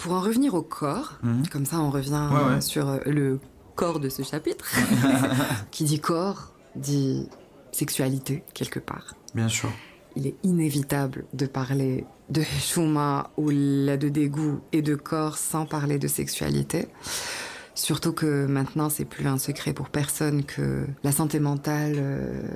pour en revenir au corps, comme ça on revient sur le corps de ce chapitre, qui dit corps, dit sexualité, quelque part. Bien sûr. Il est inévitable de parler de chouma ou là de dégoût et de corps sans parler de sexualité. Surtout que maintenant, c'est plus un secret pour personne que la santé mentale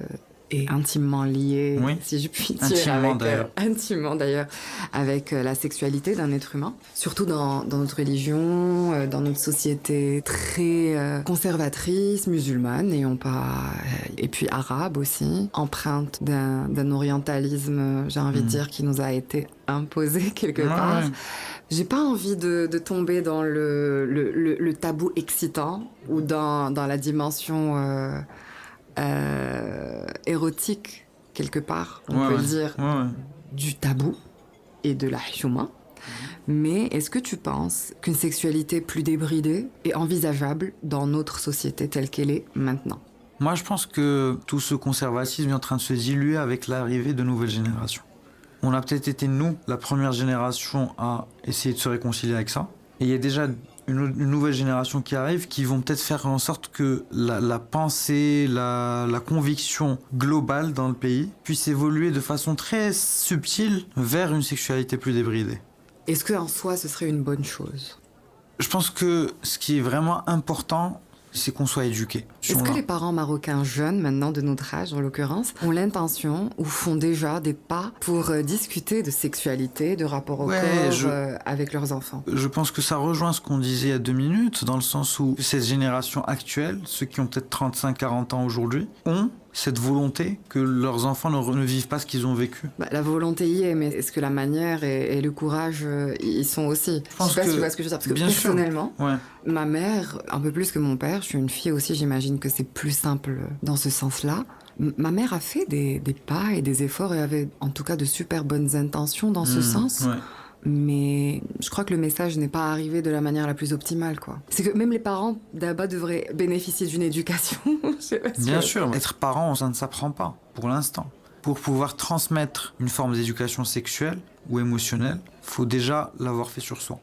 est intimement liée, si je puis dire, intimement d'ailleurs, avec la sexualité d'un être humain. Surtout dans notre religion, dans notre société très conservatrice, musulmane, n'ayons pas, et puis arabe aussi, empreinte d'un orientalisme, j'ai envie de dire, qui nous a été imposé quelque part. J'ai pas envie de tomber dans le tabou excitant ou dans la dimension érotique, quelque part, on peut le dire, du tabou et de la chouma. Mais est-ce que tu penses qu'une sexualité plus débridée est envisageable dans notre société telle qu'elle est maintenant? Moi, je pense que tout ce conservatisme est en train de se diluer avec l'arrivée de nouvelles générations. On a peut-être été, nous, la première génération à essayer de se réconcilier avec ça. Et il y a déjà une nouvelle génération qui arrive qui vont peut-être faire en sorte que la pensée, la conviction globale dans le pays puisse évoluer de façon très subtile vers une sexualité plus débridée. Est-ce qu'en soi, ce serait une bonne chose? Je pense que ce qui est vraiment important, c'est qu'on soit éduqué. Est-ce que les parents marocains jeunes, maintenant de notre âge en l'occurrence, ont l'intention ou font déjà des pas pour discuter de sexualité, de rapport au corps avec leurs enfants? Je pense que ça rejoint ce qu'on disait il y a 2 minutes, dans le sens où cette génération actuelle, ceux qui ont peut-être 35-40 ans aujourd'hui, ont cette volonté que leurs enfants ne vivent pas ce qu'ils ont vécu. La volonté y est, mais est-ce que la manière et le courage y sont aussi? Je sais pas si tu vois ce que je veux dire, parce que personnellement, ma mère, un peu plus que mon père, je suis une fille aussi, j'imagine que c'est plus simple dans ce sens-là. Ma mère a fait des pas et des efforts et avait en tout cas de super bonnes intentions dans ce sens. Mais je crois que le message n'est pas arrivé de la manière la plus optimale, quoi. C'est que même les parents d'Abba devraient bénéficier d'une éducation. Je sais pas si Bien sûr, être parent, ça ne s'apprend pas, pour l'instant. Pour pouvoir transmettre une forme d'éducation sexuelle ou émotionnelle, il faut déjà l'avoir fait sur soi.